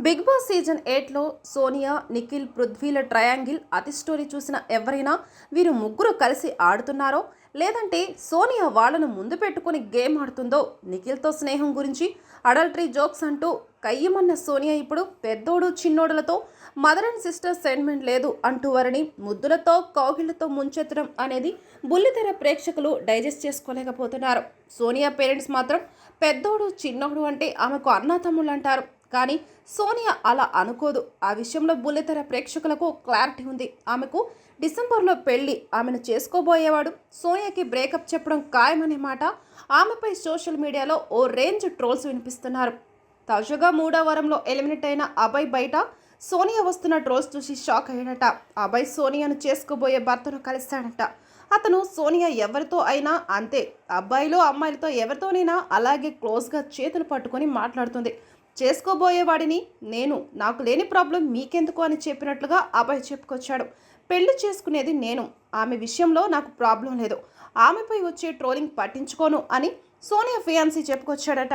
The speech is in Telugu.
బిగ్ బాస్ సీజన్ 8లో సోనియా, నిఖిల్, పృథ్వీల ట్రయాంగిల్ అతి స్టోరీ చూసిన ఎవరైనా వీరు ముగ్గురు కలిసి ఆడుతున్నారో లేదంటే సోనియా వాళ్ళను ముందు పెట్టుకుని గేమ్ ఆడుతుందో, నిఖిల్తో స్నేహం గురించి అడల్టరీ జోక్స్ అంటూ కయ్యమన్న సోనియా ఇప్పుడు పెద్దోడు చిన్నోడులతో మదర్ అండ్ సిస్టర్ సెంటిమెంట్ లేదు అంటూ వారిని ముద్దులతో కౌగిళ్లతో ముంచెత్తడం అనేది బుల్లితెర ప్రేక్షకులు డైజెస్ట్ చేసుకోలేకపోతున్నారు. సోనియా పేరెంట్స్ మాత్రం పెద్దోడు చిన్నోడు అంటే ఆమెకు అన్నాతమ్ముళ్ళు అంటారు. కానీ సోనియా అలా అనుకోదు. ఆ విషయంలో బుల్లితెర ప్రేక్షకులకు క్లారిటీ ఉంది. ఆమెకు డిసెంబర్లో పెళ్లి, ఆమెను చేసుకోబోయేవాడు సోనియాకి బ్రేకప్ చెప్పడం ఖాయమనే మాట ఆమెపై సోషల్ మీడియాలో ఓ రేంజ్ ట్రోల్స్ వినిపిస్తున్నారు. తాజాగా 3వ వారంలో ఎలిమినేట్ అయిన అభయ్ బయట సోనియా వస్తున్న ట్రోల్స్ చూసి షాక్ అయ్యాడట. అభయ్ సోనియాను చేసుకోబోయే భర్తను కలిశాడట. అతను సోనియా ఎవరితో అయినా అంతే, అబ్బాయిలు అమ్మాయిలతో ఎవరితోనైనా అలాగే క్లోజ్గా చేతులు పట్టుకొని మాట్లాడుతుంది. చేసుకోబోయేవాడిని నేను, నాకు లేని ప్రాబ్లం మీకెందుకు అని చెప్పినట్లుగా అభయ్ చెప్పుకొచ్చాడు. పెళ్లి చేసుకునేది నేను, ఆమె విషయంలో నాకు ప్రాబ్లం లేదు, ఆమెపై వచ్చే ట్రోలింగ్ పట్టించుకోను అని సోనియా ఫియాన్సీ చెప్పుకొచ్చాడట.